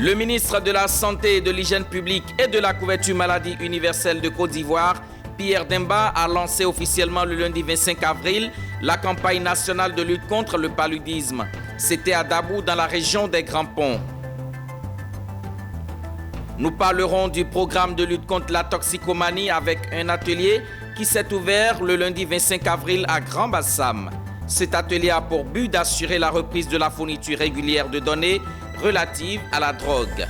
Le ministre de la Santé, de l'Hygiène publique et de la couverture maladie universelle de Côte d'Ivoire, Pierre Demba, a lancé officiellement le lundi 25 avril la campagne nationale de lutte contre le paludisme. C'était à Dabou, dans la région des Grands Ponts. Nous parlerons du programme de lutte contre la toxicomanie avec un atelier qui s'est ouvert le lundi 25 avril à Grand Bassam. Cet atelier a pour but d'assurer la reprise de la fourniture régulière de données relatives à la drogue.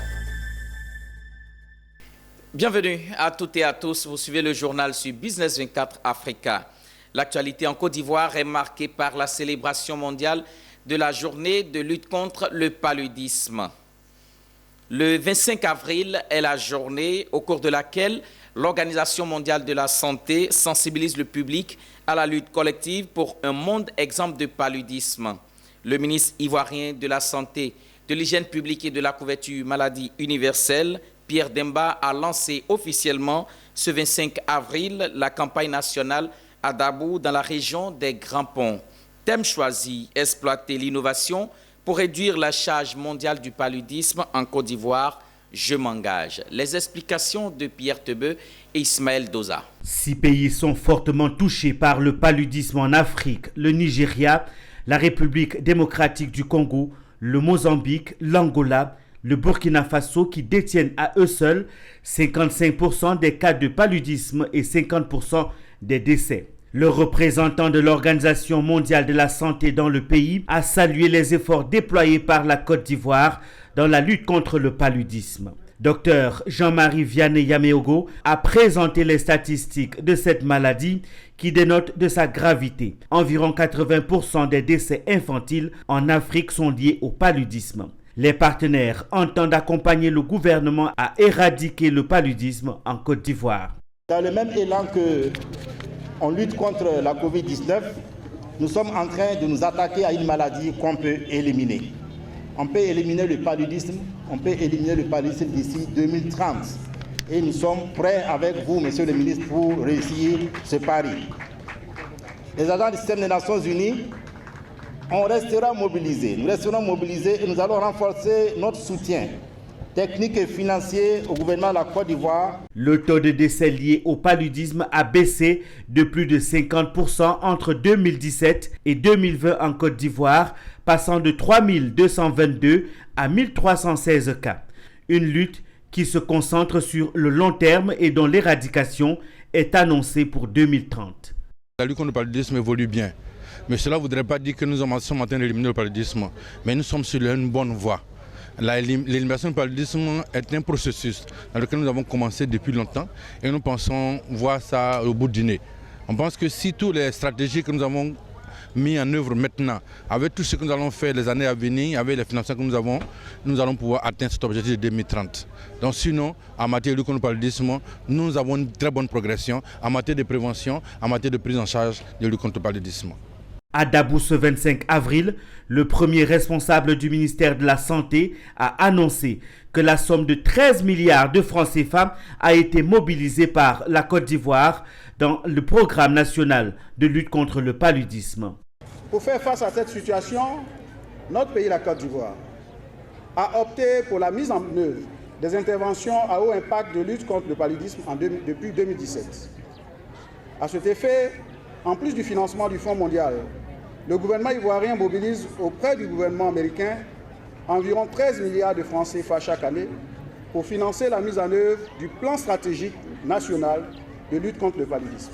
Bienvenue à toutes et à tous. Vous suivez le journal sur Business 24 Africa. L'actualité en Côte d'Ivoire est marquée par la célébration mondiale de la journée de lutte contre le paludisme. Le 25 avril est la journée au cours de laquelle l'Organisation mondiale de la santé sensibilise le public à la lutte collective pour un monde exempt de paludisme. Le ministre ivoirien de la Santé, de l'Hygiène publique et de la couverture maladie universelle, Pierre Demba, a lancé officiellement ce 25 avril la campagne nationale à Dabou, dans la région des Grands Ponts. Thème choisi, exploiter l'innovation pour réduire la charge mondiale du paludisme en Côte d'Ivoire. Je m'engage. Les explications de Pierre Tebeu et Ismaël Doza. 6 pays sont fortement touchés par le paludisme en Afrique: le Nigeria, la République démocratique du Congo, le Mozambique, l'Angola, le Burkina Faso, qui détiennent à eux seuls 55% des cas de paludisme et 50% des décès. Le représentant de l'Organisation mondiale de la santé dans le pays a salué les efforts déployés par la Côte d'Ivoire dans la lutte contre le paludisme. Dr Jean-Marie Vianney Yameogo a présenté les statistiques de cette maladie qui dénotent de sa gravité. Environ 80% des décès infantiles en Afrique sont liés au paludisme. Les partenaires entendent accompagner le gouvernement à éradiquer le paludisme en Côte d'Ivoire. Dans le même élan que on lutte contre la Covid-19, nous sommes en train de nous attaquer à une maladie qu'on peut éliminer. On peut éliminer le paludisme, d'ici 2030. Et nous sommes prêts avec vous, Monsieur le ministre, pour réussir ce pari. Les agents du système des Nations Unies, on restera mobilisés. Nous resterons mobilisés et nous allons renforcer notre soutien technique et financier au gouvernement de la Côte d'Ivoire. Le taux de décès lié au paludisme a baissé de plus de 50% entre 2017 et 2020 en Côte d'Ivoire, passant de 3222 à 1316 cas. Une lutte qui se concentre sur le long terme et dont l'éradication est annoncée pour 2030. La lutte contre le paludisme évolue bien, mais cela ne voudrait pas dire que nous sommes en train d'éliminer le paludisme, mais nous sommes sur une bonne voie. L'élimination du paludisme est un processus dans lequel nous avons commencé depuis longtemps et nous pensons voir ça au bout du nez. On pense que si toutes les stratégies que nous avons mises en œuvre maintenant, avec tout ce que nous allons faire les années à venir, avec les financements que nous allons pouvoir atteindre cet objectif de 2030. Donc sinon, en matière de lutte contre le paludisme, nous avons une très bonne progression en matière de prévention, en matière de prise en charge de lutte contre le paludisme. À Dabou, ce 25 avril, le premier responsable du ministère de la Santé a annoncé que la somme de 13 milliards de francs CFA a été mobilisée par la Côte d'Ivoire dans le programme national de lutte contre le paludisme. Pour faire face à cette situation, notre pays, la Côte d'Ivoire, a opté pour la mise en œuvre des interventions à haut impact de lutte contre le paludisme depuis 2017. À cet effet, en plus du financement du Fonds mondial, le gouvernement ivoirien mobilise auprès du gouvernement américain environ 13 milliards de francs CFA chaque année pour financer la mise en œuvre du plan stratégique national de lutte contre le paludisme.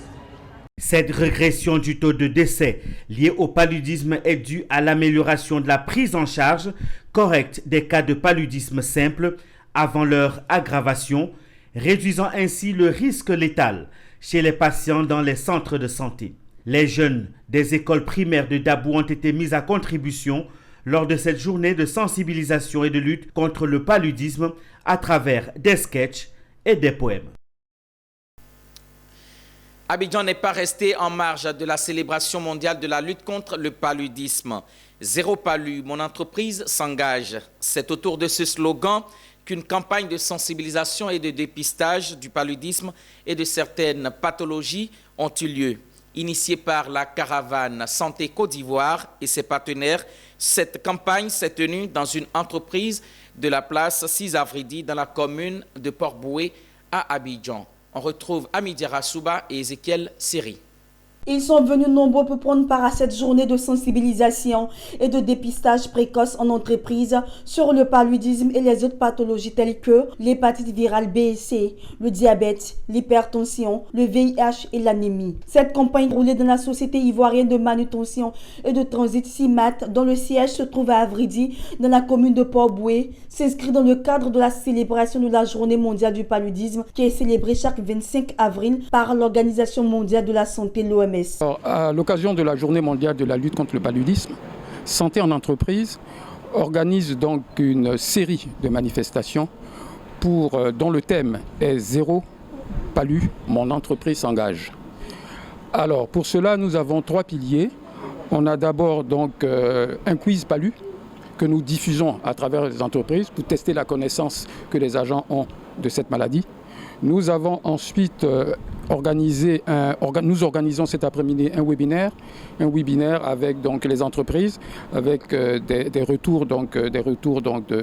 Cette régression du taux de décès lié au paludisme est due à l'amélioration de la prise en charge correcte des cas de paludisme simple avant leur aggravation, réduisant ainsi le risque létal chez les patients dans les centres de santé. Les jeunes des écoles primaires de Dabou ont été mis à contribution lors de cette journée de sensibilisation et de lutte contre le paludisme à travers des sketchs et des poèmes. Abidjan n'est pas resté en marge de la célébration mondiale de la lutte contre le paludisme. Zéro palu, mon entreprise s'engage. C'est autour de ce slogan qu'une campagne de sensibilisation et de dépistage du paludisme et de certaines pathologies ont eu lieu. Initiée par la caravane Santé Côte d'Ivoire et ses partenaires, cette campagne s'est tenue dans une entreprise de la place 6 Avridi dans la commune de Port-Boué à Abidjan. On retrouve Amidia Souba et Ezekiel Seri. Ils sont venus nombreux pour prendre part à cette journée de sensibilisation et de dépistage précoce en entreprise sur le paludisme et les autres pathologies telles que l'hépatite virale B et C, le diabète, l'hypertension, le VIH et l'anémie. Cette campagne roulée dans la Société ivoirienne de manutention et de transit CIMAT, dont le siège se trouve à Avridi, dans la commune de Port-Boué, s'inscrit dans le cadre de la célébration de la Journée mondiale du paludisme qui est célébrée chaque 25 avril par l'Organisation mondiale de la santé, l'OMS. Alors, à l'occasion de la Journée mondiale de la lutte contre le paludisme, Santé en entreprise organise donc une série de manifestations dont le thème est Zéro palu, mon entreprise s'engage. Alors pour cela, nous avons 3 piliers. On a d'abord donc un quiz palu que nous diffusons à travers les entreprises pour tester la connaissance que les agents ont de cette maladie. Nous avons ensuite nous organisons cet après-midi un webinaire avec donc les entreprises, avec des retours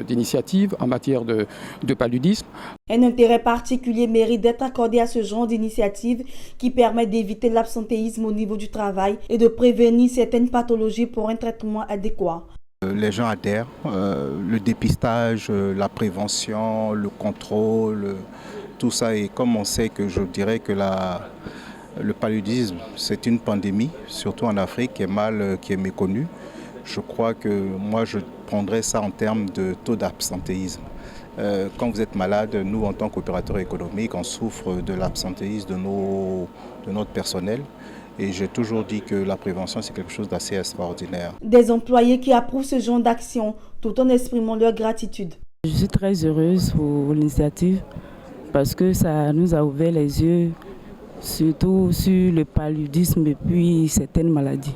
d'initiatives en matière de paludisme. Un intérêt particulier mérite d'être accordé à ce genre d'initiative qui permet d'éviter l'absentéisme au niveau du travail et de prévenir certaines pathologies pour un traitement adéquat. Les gens adhèrent, le dépistage, la prévention, le contrôle, tout ça. Et comme on sait que je dirais que le paludisme, c'est une pandémie, surtout en Afrique, qui est méconnue. Je crois que moi, je prendrais ça en termes de taux d'absentéisme. Quand vous êtes malade, nous, en tant qu'opérateurs économiques, on souffre de l'absentéisme de notre personnel. Et j'ai toujours dit que la prévention, c'est quelque chose d'assez extraordinaire. Des employés qui approuvent ce genre d'action, tout en exprimant leur gratitude. Je suis très heureuse pour l'initiative parce que ça nous a ouvert les yeux, surtout sur le paludisme et puis certaines maladies.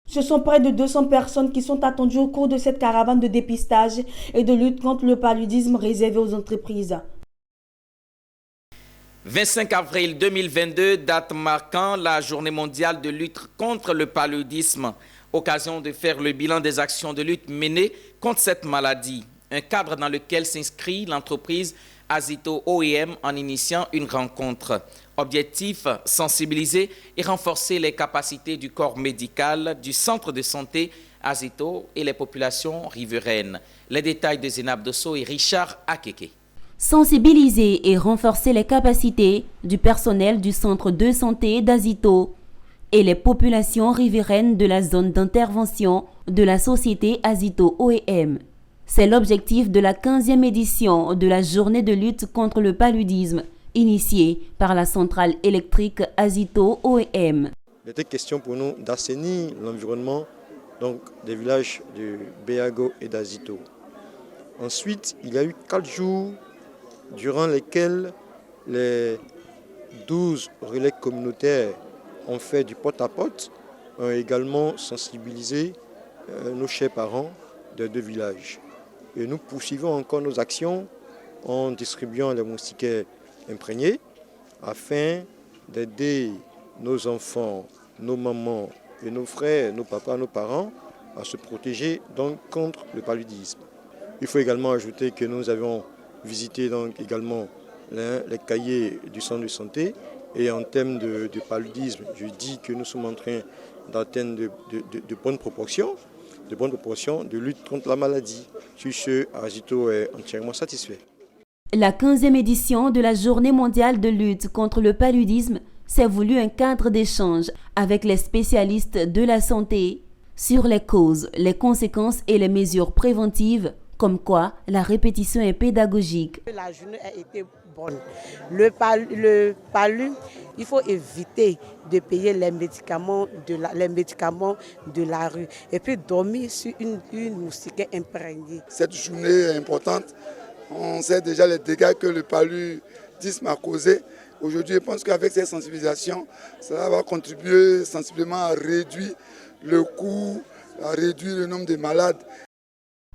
Ce sont près de 200 personnes qui sont attendues au cours de cette caravane de dépistage et de lutte contre le paludisme réservée aux entreprises. 25 avril 2022, date marquant la journée mondiale de lutte contre le paludisme. Occasion de faire le bilan des actions de lutte menées contre cette maladie. Un cadre dans lequel s'inscrit l'entreprise Azito OEM en initiant une rencontre. Objectif, sensibiliser et renforcer les capacités du corps médical du centre de santé Azito et les populations riveraines. Les détails de Zénab Dosso et Richard Akeke. Sensibiliser et renforcer les capacités du personnel du centre de santé d'Azito et les populations riveraines de la zone d'intervention de la société Azito OEM. C'est l'objectif de la 15e édition de la journée de lutte contre le paludisme, initiée par la centrale électrique Azito OEM. Il était question pour nous d'assainir l'environnement des villages de Béago et d'Azito. Ensuite, il y a eu 4 jours durant lesquels les 12 relais communautaires ont fait du porte-à-porte, ont également sensibilisé nos chers parents des 2 villages. Et nous poursuivons encore nos actions en distribuant les moustiquaires imprégnés afin d'aider nos enfants, nos mamans et nos frères, nos papas, nos parents à se protéger donc contre le paludisme. Il faut également ajouter que nous avons visité donc également les cahiers du centre de santé et en termes de paludisme, je dis que nous sommes en train d'atteindre de bonnes proportions de lutte contre la maladie. Sur ce, Azito est entièrement satisfait. La 15e édition de la Journée mondiale de lutte contre le paludisme s'est voulu un cadre d'échange avec les spécialistes de la santé sur les causes, les conséquences et les mesures préventives, comme quoi la répétition est pédagogique. La journée a été bonne. Le palu, il faut éviter de payer les médicaments de la rue et puis dormir sur une moustiquaire imprégnée. Cette journée est importante. On sait déjà les dégâts que le paludisme a causés. Aujourd'hui, je pense qu'avec ces sensibilisations, ça va contribuer sensiblement à réduire le coût, à réduire le nombre de malades.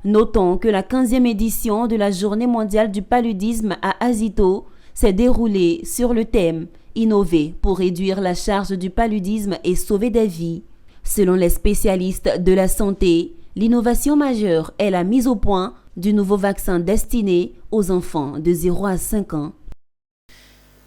Notons que la 15e édition de la Journée mondiale du paludisme à Azito s'est déroulée sur le thème « Innover pour réduire la charge du paludisme et sauver des vies ». Selon les spécialistes de la santé, L'innovation majeure est la mise au point du nouveau vaccin destiné aux enfants de 0 à 5 ans.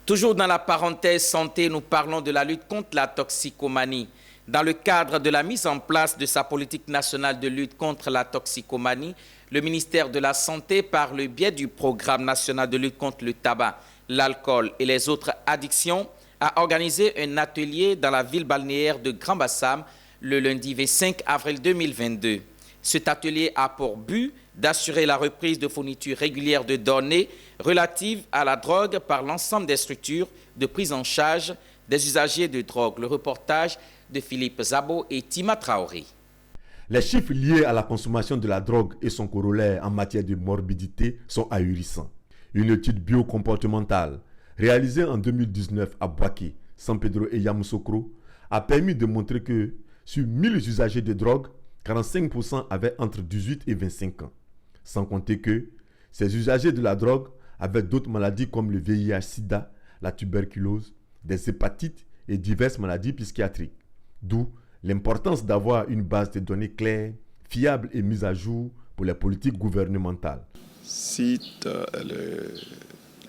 Toujours dans la parenthèse santé, nous parlons de la lutte contre la toxicomanie. Dans le cadre de la mise en place de sa politique nationale de lutte contre la toxicomanie, le ministère de la Santé, par le biais du programme national de lutte contre le tabac, l'alcool et les autres addictions, a organisé un atelier dans la ville balnéaire de Grand-Bassam le lundi 25 avril 2022. Cet atelier a pour but d'assurer la reprise de fournitures régulières de données relatives à la drogue par l'ensemble des structures de prise en charge des usagers de drogue. Le reportage de Philippe Zabo et Tima Traoré. Les chiffres liés à la consommation de la drogue et son corollaire en matière de morbidité sont ahurissants. Une étude biocomportementale réalisée en 2019 à Boaké, San Pedro et Yamoussoukro a permis de montrer que sur 1000 usagers de drogue, 45% avaient entre 18 et 25 ans. Sans compter que ces usagers de la drogue avaient d'autres maladies comme le VIH-Sida, la tuberculose, des hépatites et diverses maladies psychiatriques. D'où l'importance d'avoir une base de données claire, fiable et mise à jour pour les politiques gouvernementales. Si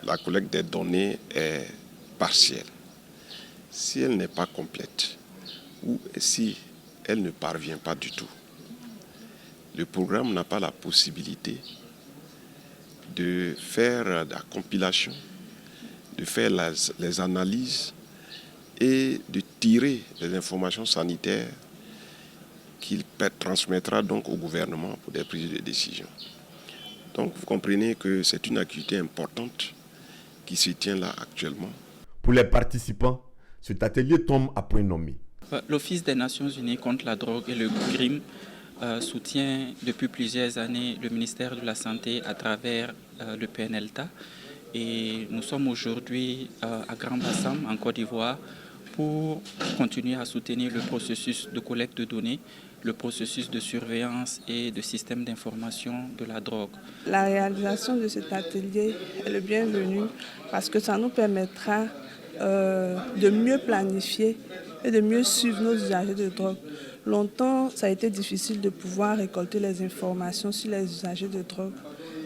la collecte des données est partielle, si elle n'est pas complète ou si elle ne parvient pas du tout, le programme n'a pas la possibilité de faire la compilation, de faire les analyses et de tirer les informations sanitaires qu'il transmettra donc au gouvernement pour des prises de décision. Donc vous comprenez que c'est une activité importante qui se tient là actuellement. Pour les participants, cet atelier tombe à point nommé. L'Office des Nations Unies contre la drogue et le crime soutient depuis plusieurs années le ministère de la Santé à travers le PNLTA. Et nous sommes aujourd'hui à Grand-Bassam, en Côte d'Ivoire, pour continuer à soutenir le processus de collecte de données, le processus de surveillance et de système d'information de la drogue. La réalisation de cet atelier est le bienvenu parce que ça nous permettra de mieux planifier et de mieux suivre nos usagers de drogue. Longtemps, ça a été difficile de pouvoir récolter les informations sur les usagers de drogue.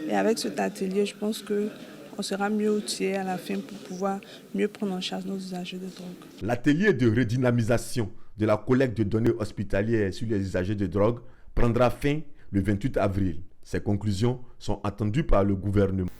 Et avec cet atelier, je pense qu'on sera mieux outillé à la fin pour pouvoir mieux prendre en charge nos usagers de drogue. L'atelier de redynamisation de la collecte de données hospitalières sur les usagers de drogue prendra fin le 28 avril. Ces conclusions sont attendues par le gouvernement.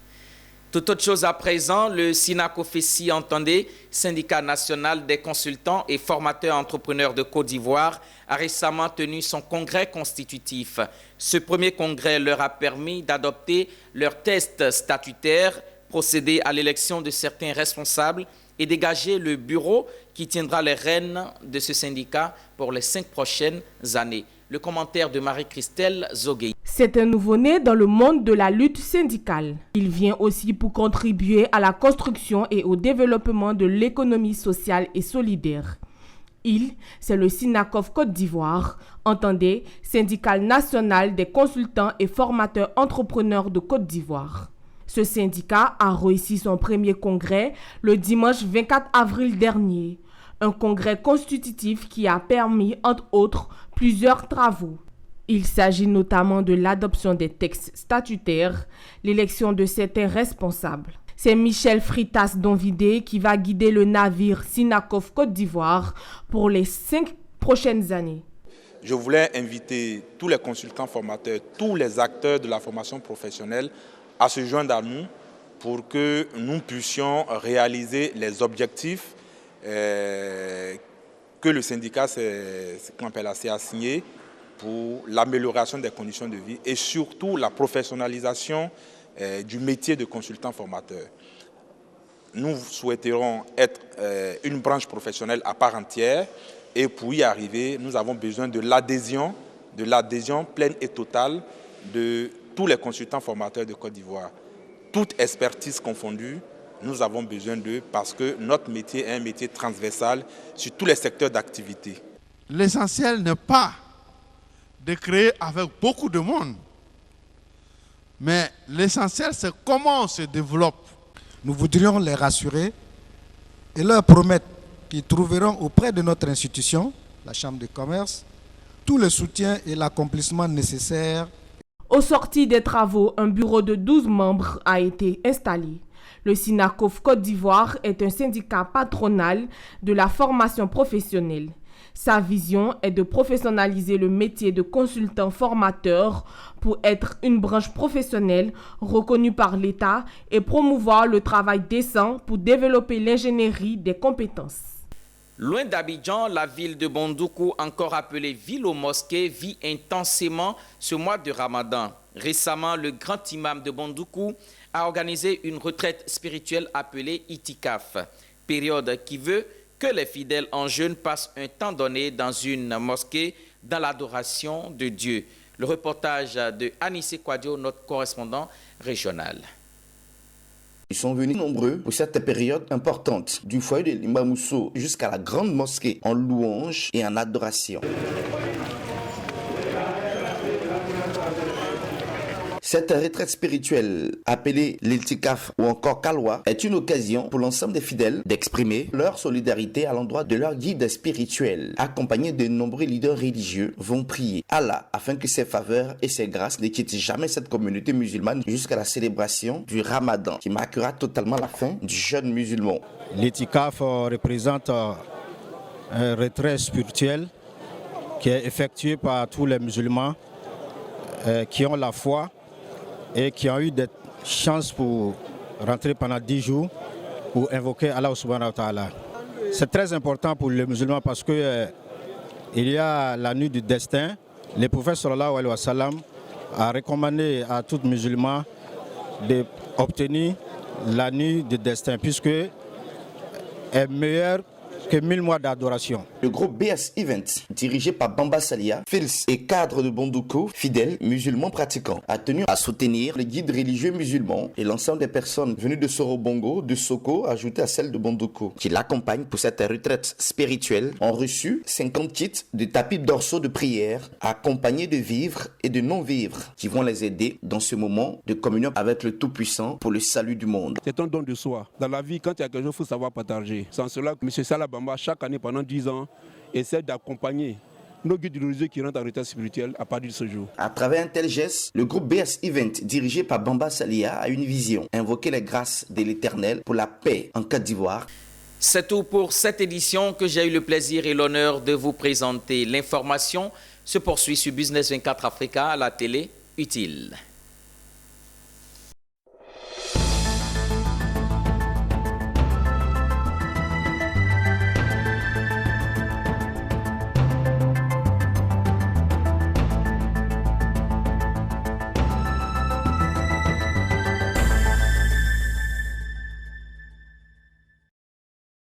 Toute autre chose à présent, le SINACOFESI, entendez, Syndicat national des consultants et formateurs entrepreneurs de Côte d'Ivoire, a récemment tenu son congrès constitutif. Ce premier congrès leur a permis d'adopter leurs tests statutaires, procéder à l'élection de certains responsables et dégager le bureau qui tiendra les rênes de ce syndicat pour les 5 prochaines années. Le commentaire de Marie-Christelle Zogué. C'est un nouveau-né dans le monde de la lutte syndicale. Il vient aussi pour contribuer à la construction et au développement de l'économie sociale et solidaire. C'est le SINACOF Côte d'Ivoire, entendez, Syndicat national des consultants et formateurs entrepreneurs de Côte d'Ivoire. Ce syndicat a réussi son premier congrès le dimanche 24 avril dernier. Un congrès constitutif qui a permis, entre autres, plusieurs travaux. Il s'agit notamment de l'adoption des textes statutaires, l'élection de certains responsables. C'est Michel Fritas Donvidé qui va guider le navire SINACOF Côte d'Ivoire pour les 5 prochaines années. Je voulais inviter tous les consultants formateurs, tous les acteurs de la formation professionnelle à se joindre à nous pour que nous puissions réaliser les objectifs que le syndicat s'est assigné pour l'amélioration des conditions de vie et surtout la professionnalisation du métier de consultant formateur. Nous souhaiterons être une branche professionnelle à part entière et pour y arriver, nous avons besoin de l'adhésion pleine et totale de tous les consultants formateurs de Côte d'Ivoire. Toute expertise confondue, nous avons besoin d'eux parce que notre métier est un métier transversal sur tous les secteurs d'activité. L'essentiel n'est pas de créer avec beaucoup de monde, mais l'essentiel c'est comment on se développe. Nous voudrions les rassurer et leur promettre qu'ils trouveront auprès de notre institution, la Chambre de commerce, tout le soutien et l'accomplissement nécessaires. Au sorti des travaux, un bureau de 12 membres a été installé. Le SYNACOF Côte d'Ivoire est un syndicat patronal de la formation professionnelle. Sa vision est de professionnaliser le métier de consultant formateur pour être une branche professionnelle reconnue par l'État et promouvoir le travail décent pour développer l'ingénierie des compétences. Loin d'Abidjan, la ville de Bondoukou, encore appelée ville aux mosquées, vit intensément ce mois de Ramadan. Récemment, le grand imam de Bondoukou a organisé une retraite spirituelle appelée Itikaf, période qui veut que les fidèles en jeûne passent un temps donné dans une mosquée dans l'adoration de Dieu. Le reportage de Anissé Kouadio, notre correspondant régional. Ils sont venus nombreux pour cette période importante, du foyer de l'imam Mousso jusqu'à la grande mosquée, en louange et en adoration. Cette retraite spirituelle, appelée l'Iltikaf ou encore Kalwa, est une occasion pour l'ensemble des fidèles d'exprimer leur solidarité à l'endroit de leur guide spirituel. Accompagnés de nombreux leaders religieux, vont prier Allah afin que ses faveurs et ses grâces ne quittent jamais cette communauté musulmane jusqu'à la célébration du Ramadan, qui marquera totalement la fin du jeûne musulman. L'Iltikaf représente un retrait spirituel qui est effectué par tous les musulmans qui ont la foi et qui ont eu des chances pour rentrer pendant 10 jours pour invoquer Allah subhanahu wa ta'ala. C'est très important pour les musulmans parce que il y a la nuit du destin. Le prophète sallallahu alayhi wa sallam a recommandé à tout musulman d'obtenir la nuit du destin puisque est meilleure que 1000 mois d'adoration. Le groupe BS Event, dirigé par Bamba Salia, fils et cadre de Bondoukou, fidèle musulman pratiquant, a tenu à soutenir les guides religieux musulmans et l'ensemble des personnes venues de Sorobongo, de Soko, ajoutées à celles de Bondoukou, qui l'accompagnent pour cette retraite spirituelle, ont reçu 50 kits de tapis dorsaux de prière, accompagnés de vivres et de non-vivres, qui vont les aider dans ce moment de communion avec le Tout-Puissant pour le salut du monde. C'est un don de soi. Dans la vie, quand il y a quelque chose, il faut savoir partager. Sans cela, M. Salah Bamba, chaque année pendant 10 ans, essaie d'accompagner nos guides religieux qui rentrent en retraite spirituelle à partir de ce jour. À travers un tel geste, le groupe BS Event, dirigé par Bamba Salia, a une vision, invoquer les grâces de l'Éternel pour la paix en Côte d'Ivoire. C'est tout pour cette édition que j'ai eu le plaisir et l'honneur de vous présenter. L'information se poursuit sur Business 24 Africa à la télé utile.